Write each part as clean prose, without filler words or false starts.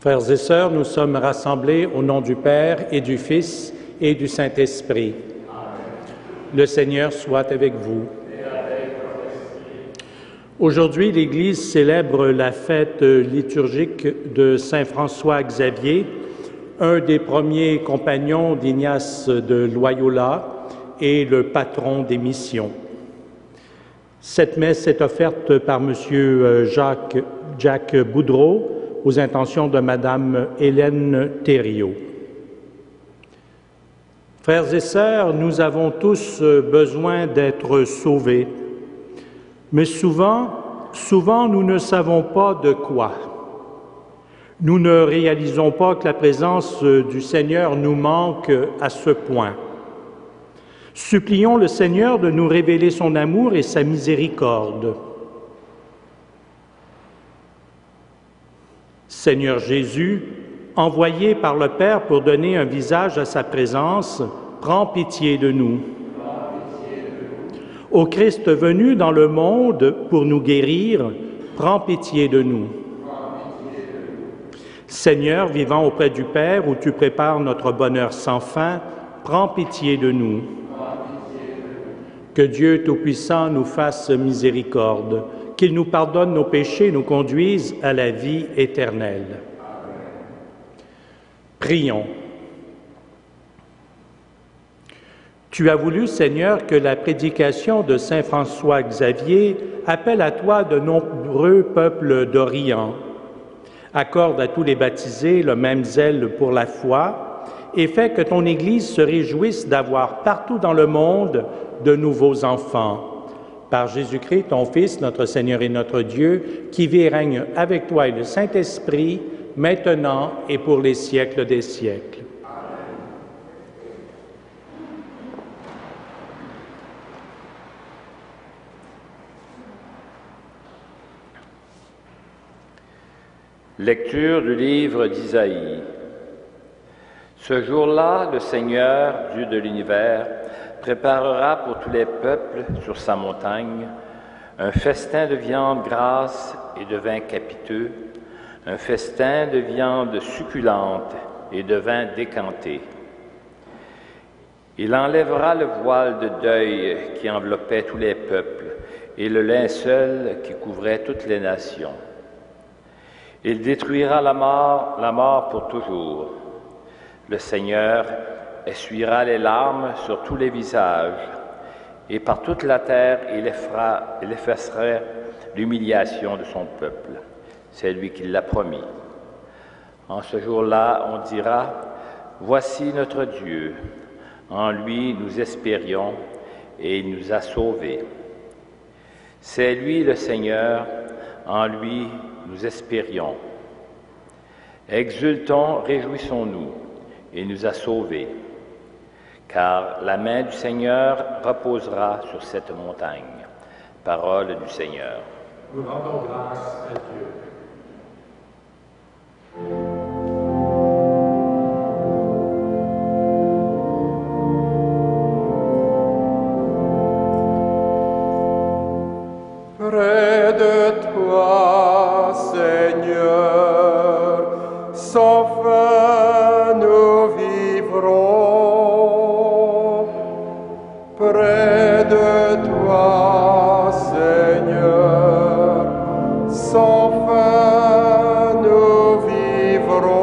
Frères et sœurs, nous sommes rassemblés au nom du Père et du Fils et du Saint-Esprit. Le Seigneur soit avec vous. Aujourd'hui, l'Église célèbre la fête liturgique de Saint François Xavier, un des premiers compagnons d'Ignace de Loyola et le patron des missions. Cette messe est offerte par M. Jacques Boudreau aux intentions de Mme Hélène Thériault. Frères et sœurs, nous avons tous besoin d'être sauvés, mais souvent, nous ne savons pas de quoi. Nous ne réalisons pas que la présence du Seigneur nous manque à ce point. Supplions le Seigneur de nous révéler son amour et sa miséricorde. Seigneur Jésus, envoyé par le Père pour donner un visage à sa présence, prends pitié de nous. Ô Christ venu dans le monde pour nous guérir, prends pitié de nous. Seigneur, vivant auprès du Père, où tu prépares notre bonheur sans fin, prends pitié de nous. Que Dieu Tout-Puissant nous fasse miséricorde, qu'il nous pardonne nos péchés et nous conduise à la vie éternelle. Prions. Tu as voulu, Seigneur, que la prédication de Saint François Xavier appelle à toi de nombreux peuples d'Orient. Accorde à tous les baptisés le même zèle pour la foi et fais que ton Église se réjouisse d'avoir partout dans le monde de nouveaux enfants. Par Jésus-Christ, ton Fils, notre Seigneur et notre Dieu, qui vit et règne avec toi et le Saint-Esprit, maintenant et pour les siècles des siècles. Lecture du livre d'Isaïe. Ce jour-là, le Seigneur, Dieu de l'univers, préparera pour tous les peuples sur sa montagne un festin de viande grasse et de vin capiteux, un festin de viande succulente et de vin décanté. Il enlèvera le voile de deuil qui enveloppait tous les peuples et le linceul qui couvrait toutes les nations. Il détruira la mort pour toujours. Le Seigneur essuiera les larmes sur tous les visages, et par toute la terre il effacera l'humiliation de son peuple. C'est lui qui l'a promis. En ce jour-là, on dira, « Voici notre Dieu. En lui nous espérions, et il nous a sauvés. C'est lui le Seigneur, en lui nous espérions. Exultons, réjouissons-nous, il nous a sauvés. Car la main du Seigneur reposera sur cette montagne. » Parole du Seigneur. Nous rendons grâce à Dieu. Près de toi, Seigneur, sans fin nous vivrons. Près de toi, Seigneur, sans fin nous vivrons.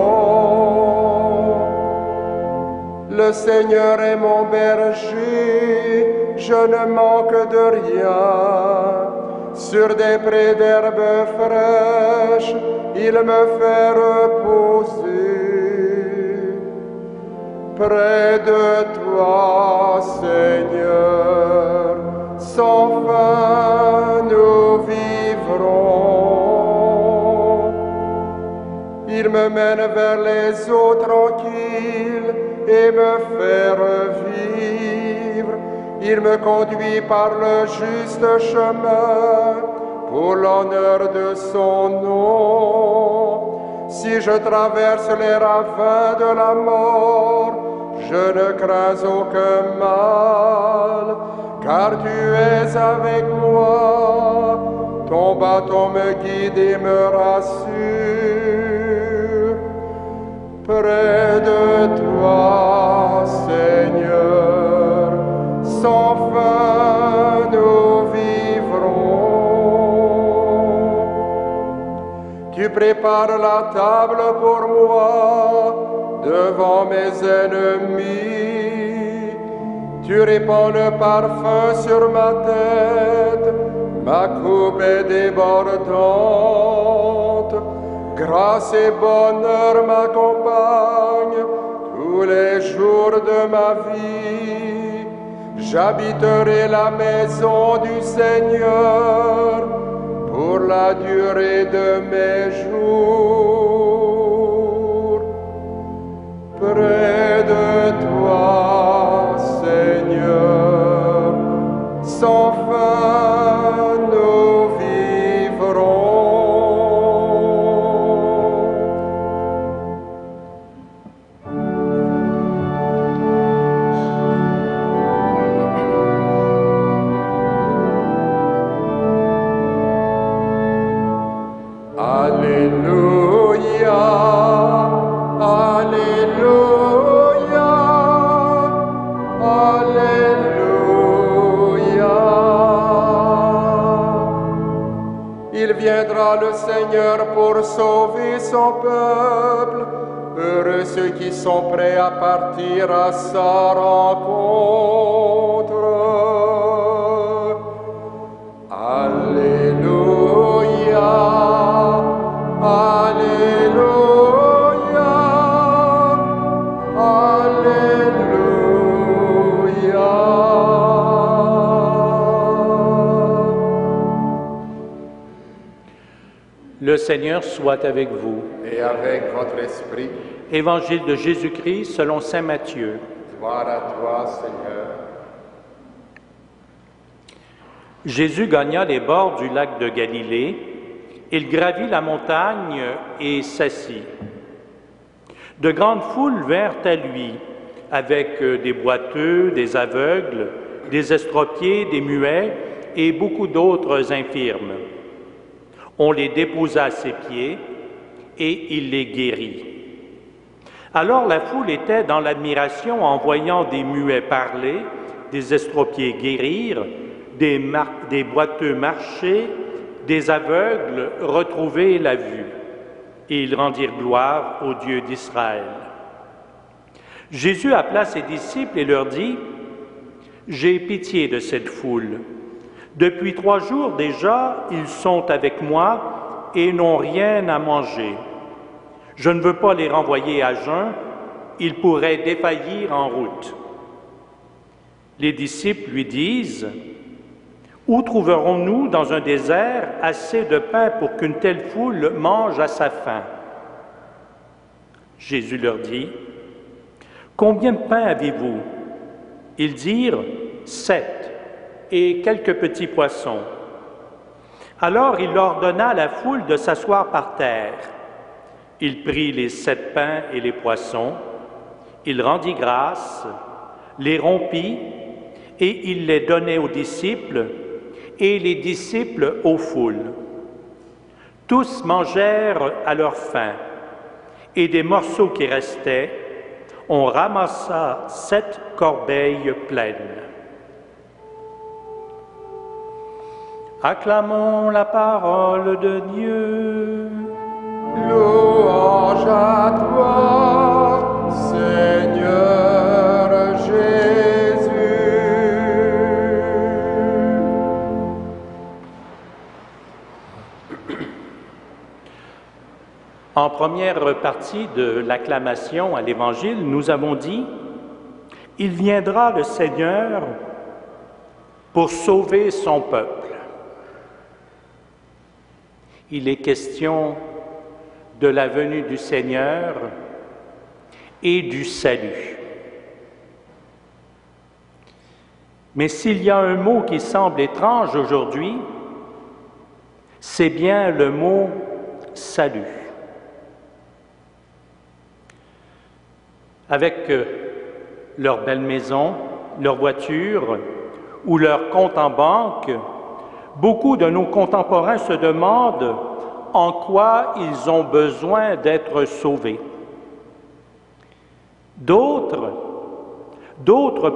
Le Seigneur est mon berger, je ne manque de rien. Sur des prés d'herbes fraîches, il me fait reposer. Près de toi, Seigneur, sans fin nous vivrons. Il me mène vers les eaux tranquilles et me fait revivre. Il me conduit par le juste chemin pour l'honneur de son nom. Si je traverse les ravins de la mort, je ne crains aucun mal, car tu es avec moi. Ton bâton me guide et me rassure. prépare la table pour moi devant mes ennemis. Tu répands le parfum sur ma tête, ma coupe est débordante. Grâce et bonheur m'accompagnent tous les jours de ma vie. J'habiterai la maison du Seigneur pour la durée de mes jours. Près de toi, Seigneur, sans fin nous vivrons. Alléluia, Alléluia, Alléluia. Il viendra le Seigneur pour sauver son peuple. Heureux ceux qui sont prêts à partir à sa rencontre. Alléluia, Alléluia, Alléluia. Le Seigneur soit avec vous. Et avec votre esprit, Évangile de Jésus-Christ selon saint Matthieu. gloire à toi, Seigneur. Jésus gagna les bords du lac de Galilée. Il gravit la montagne et s'assit. De grandes foules vinrent à lui, avec des boiteux, des aveugles, des estropiés, des muets et beaucoup d'autres infirmes. On les déposa à ses pieds et il les guérit. Alors la foule était dans l'admiration en voyant des muets parler, des estropiés guérir, des boiteux marcher, des aveugles retrouver la vue. Et ils rendirent gloire au Dieu d'Israël. Jésus appela ses disciples et leur dit, « J'ai pitié de cette foule. Depuis 3 jours déjà, ils sont avec moi et n'ont rien à manger. Je ne veux pas les renvoyer à jeun, ils pourraient défaillir en route. » Les disciples lui disent, « Où trouverons-nous dans un désert assez de pain pour qu'une telle foule mange à sa faim? » Jésus leur dit, « Combien de pain avez-vous? » Ils dirent, « 7, et quelques petits poissons. » Alors il ordonna à la foule de s'asseoir par terre. Il prit les 7 pains et les poissons, il rendit grâce, les rompit, et il les donnait aux disciples, et les disciples aux foules. Tous mangèrent à leur faim, et des morceaux qui restaient, on ramassa 7 corbeilles pleines. Acclamons la parole de Dieu. Louange à toi, Seigneur Jésus. En première partie de l'acclamation à l'Évangile, nous avons dit « Il viendra le Seigneur pour sauver son peuple ». Il est question de la venue du Seigneur et du salut. Mais s'il y a un mot qui semble étrange aujourd'hui, c'est bien le mot « salut ». Avec leur belle maison, leur voiture ou leur compte en banque, beaucoup de nos contemporains se demandent en quoi ils ont besoin d'être sauvés. D'autres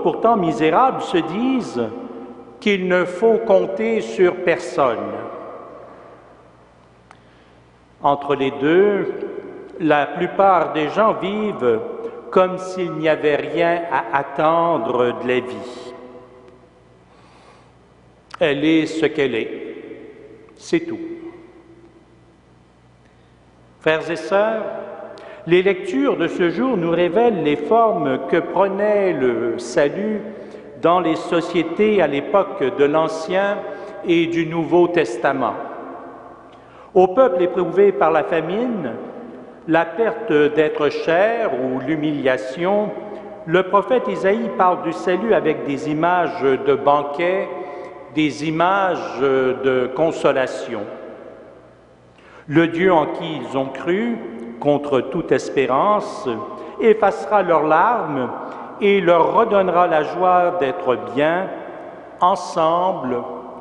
pourtant misérables, se disent qu'il ne faut compter sur personne. Entre les deux, la plupart des gens vivent comme s'il n'y avait rien à attendre de la vie. Elle est ce qu'elle est, c'est tout. Frères et sœurs, les lectures de ce jour nous révèlent les formes que prenait le salut dans les sociétés à l'époque de l'Ancien et du Nouveau Testament. Au peuple éprouvé par la famine, la perte d'être cher ou l'humiliation, le prophète Isaïe parle du salut avec des images de banquets, des images de consolation. Le Dieu en qui ils ont cru, contre toute espérance, effacera leurs larmes et leur redonnera la joie d'être bien, ensemble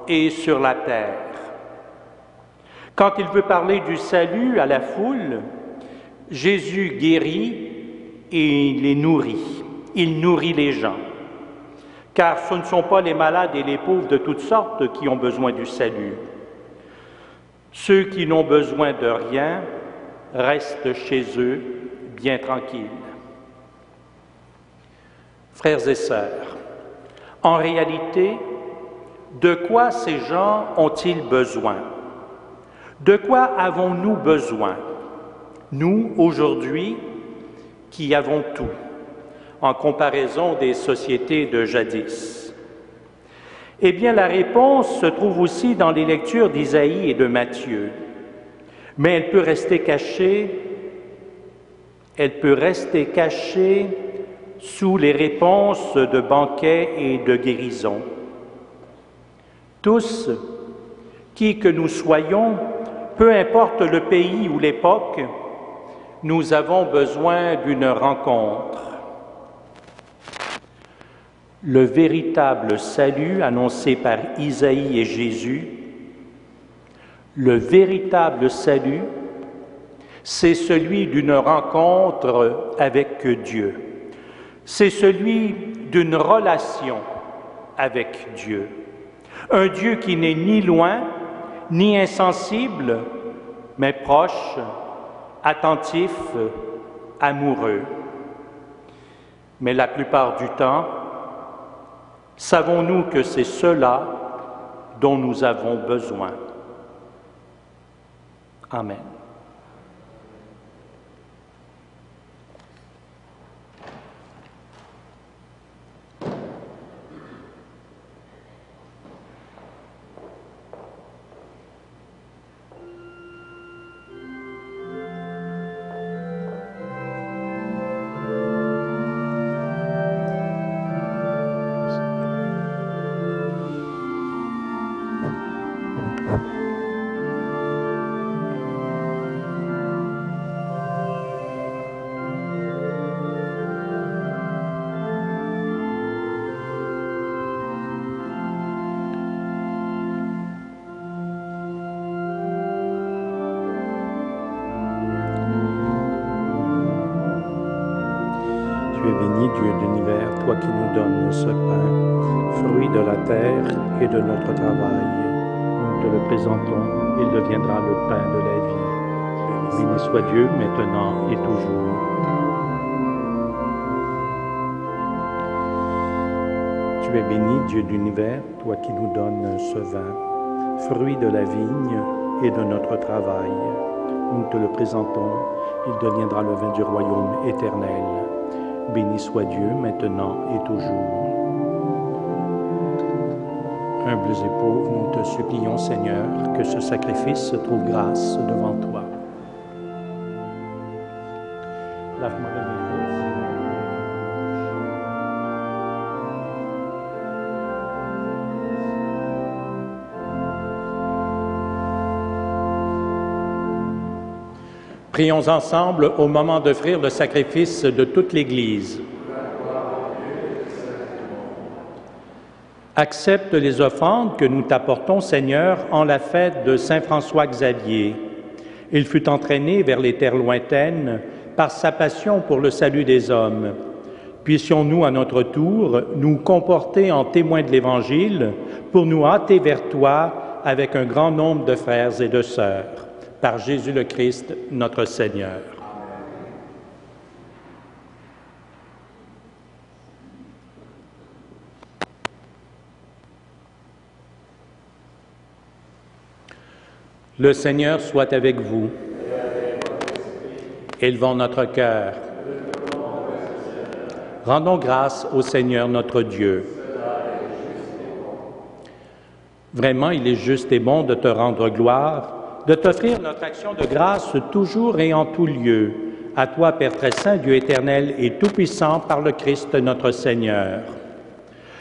et sur la terre. Quand il veut parler du salut à la foule, Jésus guérit et les nourrit. Il nourrit les gens. Car ce ne sont pas les malades et les pauvres de toutes sortes qui ont besoin du salut. Ceux qui n'ont besoin de rien restent chez eux bien tranquilles. Frères et sœurs, en réalité, de quoi ces gens ont-ils besoin? De quoi avons-nous besoin? Nous, aujourd'hui, qui avons tout, en comparaison des sociétés de jadis. Eh bien, la réponse se trouve aussi dans les lectures d'Isaïe et de Matthieu. Mais elle peut rester cachée sous les réponses de banquets et de guérisons. Tous, qui que nous soyons, peu importe le pays ou l'époque, nous avons besoin d'une rencontre. Le véritable salut annoncé par Isaïe et Jésus, le véritable salut, c'est celui d'une rencontre avec Dieu. C'est celui d'une relation avec Dieu. Un Dieu qui n'est ni loin, ni insensible, mais proche, attentif, amoureux. Mais la plupart du temps, savons-nous que c'est cela dont nous avons besoin? Amen. Tu es béni, Dieu de l'univers, toi qui nous donnes ce pain, fruit de la terre et de notre travail. Nous te le présentons, il deviendra le pain de la vie. Béni soit Dieu, maintenant et toujours. Tu es béni, Dieu de l'univers, toi qui nous donnes ce vin, fruit de la vigne et de notre travail. Nous te le présentons, il deviendra le vin du royaume éternel. Béni soit Dieu, maintenant et toujours. Humbles et pauvres, nous te supplions, Seigneur, que ce sacrifice trouve grâce devant toi. Lave-moi de mes fautes. Prions ensemble au moment d'offrir le sacrifice de toute l'Église. Accepte les offrandes que nous t'apportons, Seigneur, en la fête de Saint François Xavier. Il fut entraîné vers les terres lointaines par sa passion pour le salut des hommes. Puissions-nous, à notre tour, nous comporter en témoins de l'Évangile pour nous hâter vers toi avec un grand nombre de frères et de sœurs. Par Jésus le Christ, notre Seigneur. Le Seigneur soit avec vous. Élevons notre cœur. Rendons grâce au Seigneur notre Dieu. Vraiment, il est juste et bon de te rendre gloire, de t'offrir notre action de grâce toujours et en tout lieu, à toi, Père très saint, Dieu éternel et tout-puissant, par le Christ notre Seigneur.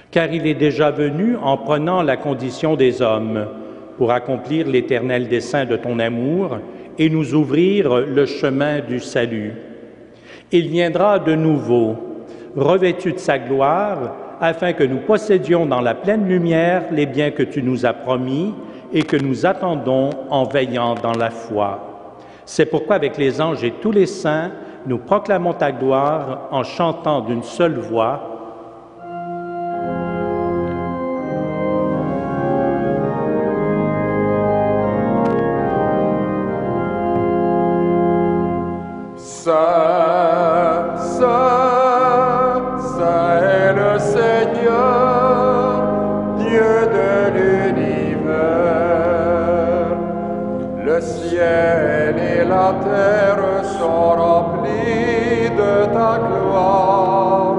Car il est déjà venu en prenant la condition des hommes, pour accomplir l'éternel dessein de ton amour et nous ouvrir le chemin du salut. Il viendra de nouveau, revêtu de sa gloire, afin que nous possédions dans la pleine lumière les biens que tu nous as promis et que nous attendons en veillant dans la foi. C'est pourquoi, avec les anges et tous les saints, nous proclamons ta gloire en chantant d'une seule voix. Saint, Saint, Saint est le Seigneur, Dieu de l'univers. Le ciel et la terre sont remplis de ta gloire.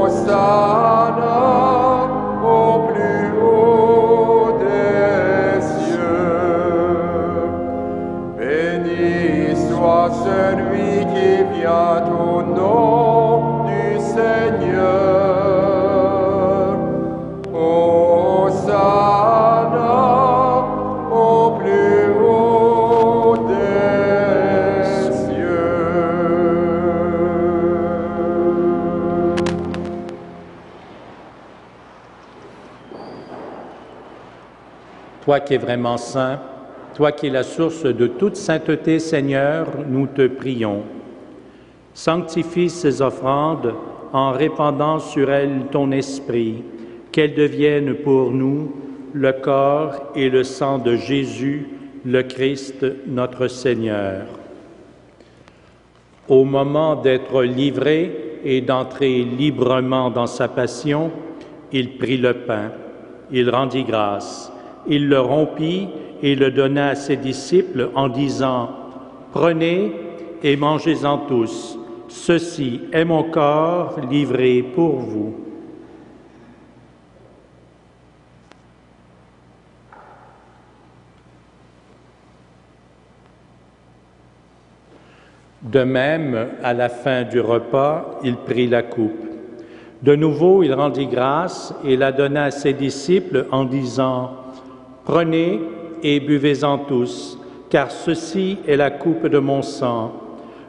Hosanna au plus haut des cieux. Béni soit celui qui vient au nom du Seigneur. Hosanna au plus haut des cieux. Toi qui es vraiment saint, toi qui es la source de toute sainteté, Seigneur, nous te prions. Sanctifie ces offrandes en répandant sur elles ton esprit, qu'elles deviennent pour nous le corps et le sang de Jésus, le Christ, notre Seigneur. Au moment d'être livré et d'entrer librement dans sa passion, il prit le pain, il rendit grâce, il le rompit et le donna à ses disciples en disant « Prenez et mangez-en tous, ceci est mon corps livré pour vous. » De même, à la fin du repas, il prit la coupe. De nouveau, il rendit grâce et la donna à ses disciples en disant « Prenez et buvez-en tous, car ceci est la coupe de mon sang,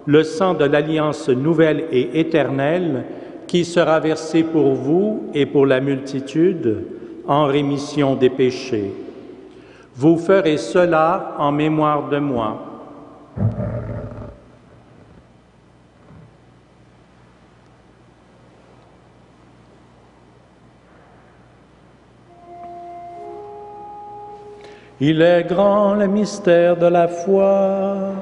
le sang de l'alliance nouvelle et éternelle qui sera versé pour vous et pour la multitude en rémission des péchés. Vous ferez cela en mémoire de moi. » Il est grand le mystère de la foi.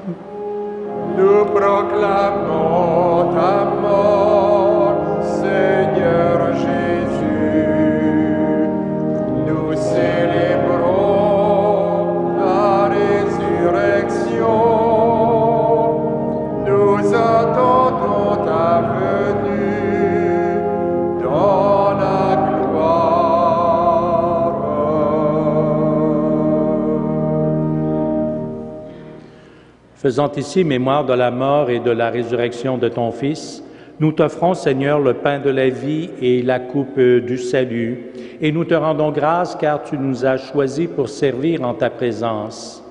Nous proclamons ta mort, Seigneur Jésus. Nous célébrons ta résurrection. Nous attendons ta venue dans la gloire. Faisant ici mémoire de la mort et de la résurrection de ton Fils, nous t'offrons, Seigneur, le pain de la vie et la coupe du salut, et nous te rendons grâce car tu nous as choisis pour servir en ta présence.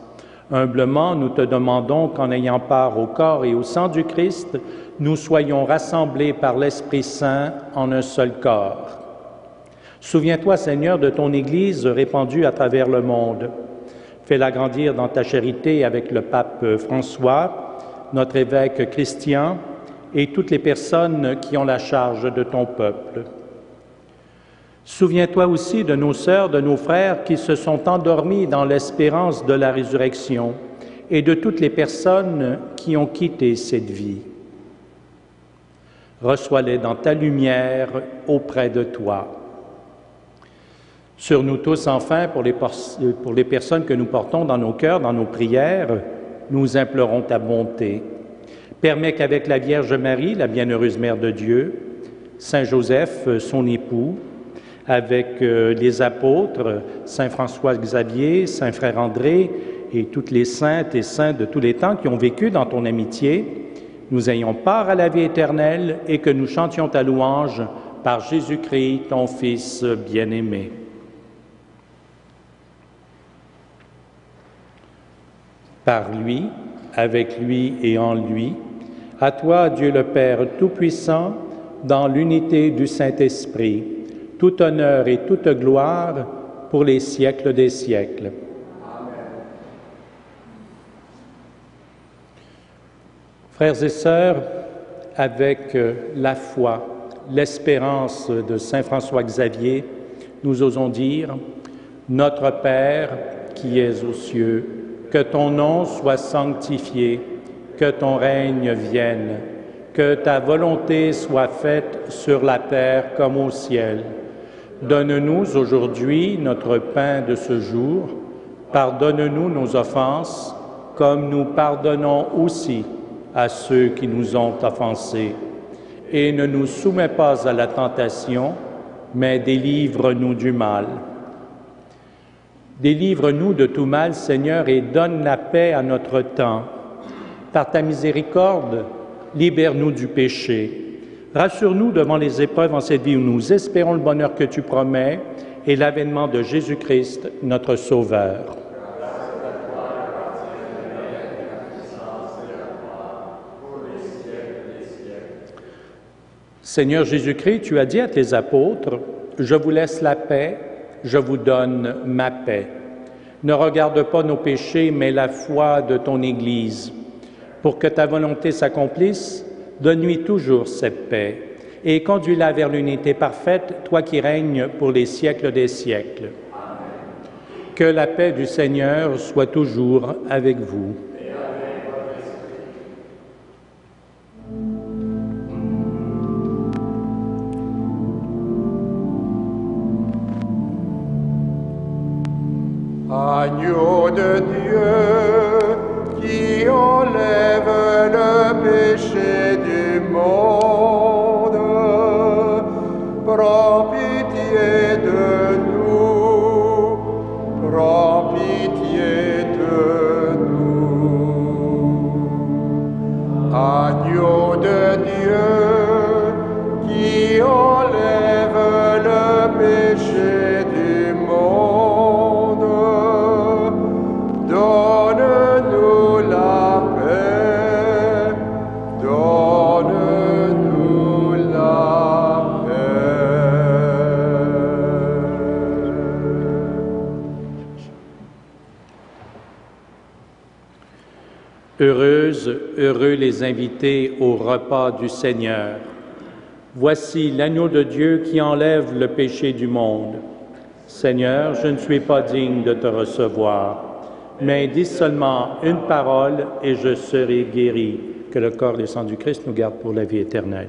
Humblement, nous te demandons qu'en ayant part au corps et au sang du Christ, nous soyons rassemblés par l'Esprit Saint en un seul corps. Souviens-toi, Seigneur, de ton Église répandue à travers le monde. Fais-la grandir dans ta charité avec le pape François, notre évêque Christian et toutes les personnes qui ont la charge de ton peuple. Souviens-toi aussi de nos sœurs, de nos frères qui se sont endormis dans l'espérance de la résurrection et de toutes les personnes qui ont quitté cette vie. Reçois-les dans ta lumière auprès de toi. Sur nous tous, enfin, pour les personnes que nous portons dans nos cœurs, dans nos prières, nous implorons ta bonté. Permets qu'avec la Vierge Marie, la bienheureuse Mère de Dieu, Saint Joseph, son époux, avec les apôtres, Saint François Xavier, Saint Frère André et toutes les saintes et saints de tous les temps qui ont vécu dans ton amitié, nous ayons part à la vie éternelle et que nous chantions ta louange par Jésus-Christ, ton Fils bien-aimé. Par lui, avec lui et en lui, à toi, Dieu le Père Tout-Puissant, dans l'unité du Saint-Esprit, tout honneur et toute gloire pour les siècles des siècles. Amen. Frères et sœurs, avec la foi, l'espérance de Saint François Xavier, nous osons dire « Notre Père qui es aux cieux, que ton nom soit sanctifié, que ton règne vienne, que ta volonté soit faite sur la terre comme au ciel. Donne-nous aujourd'hui notre pain de ce jour. Pardonne-nous nos offenses, comme nous pardonnons aussi à ceux qui nous ont offensés. Et ne nous soumets pas à la tentation, mais délivre-nous du mal. Délivre-nous de tout mal, Seigneur, et donne la paix à notre temps. Par ta miséricorde, libère-nous du péché. Rassure-nous devant les épreuves en cette vie où nous espérons le bonheur que tu promets et l'avènement de Jésus-Christ, notre Sauveur. Seigneur Jésus-Christ, tu as dit à tes apôtres, « Je vous laisse la paix, je vous donne ma paix. » Ne regarde pas nos péchés, mais la foi de ton Église. Pour que ta volonté s'accomplisse, donne-lui toujours cette paix et conduis-la vers l'unité parfaite, toi qui règnes pour les siècles des siècles. Amen. Que la paix du Seigneur soit toujours avec vous. Agneau de Dieu qui enlève le péché du monde, prends pitié de nous, prends pitié de nous. Agneau de Dieu qui enlève le péché du monde, donne-nous la paix, donne-nous la paix. Heureuses, heureux les invités au repas du Seigneur. Voici l'agneau de Dieu qui enlève le péché du monde. Seigneur, je ne suis pas digne de te recevoir, mais dis seulement une parole et je serai guéri. Que le corps et le sang du Christ nous gardent pour la vie éternelle.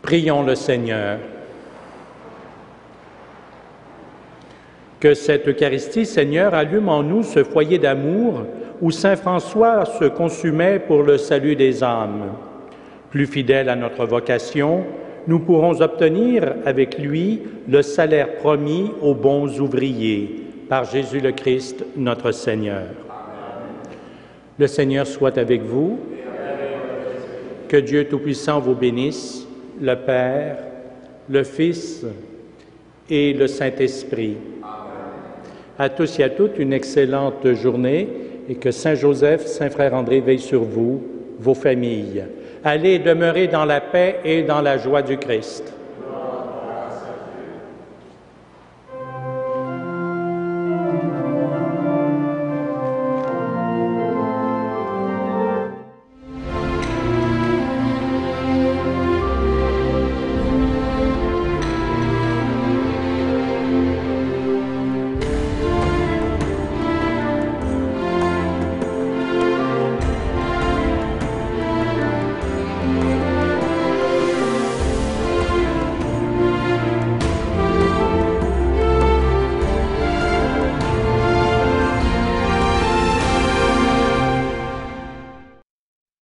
Prions le Seigneur. Que cette Eucharistie, Seigneur, allume en nous ce foyer d'amour où saint François se consumait pour le salut des âmes. Plus fidèles à notre vocation, nous pourrons obtenir avec lui le salaire promis aux bons ouvriers, par Jésus le Christ, notre Seigneur. Le Seigneur soit avec vous. Que Dieu Tout-Puissant vous bénisse, le Père, le Fils et le Saint-Esprit. À tous et à toutes, une excellente journée et que Saint Joseph, Saint Frère André veille sur vous, vos familles. Allez demeurer dans la paix et dans la joie du Christ.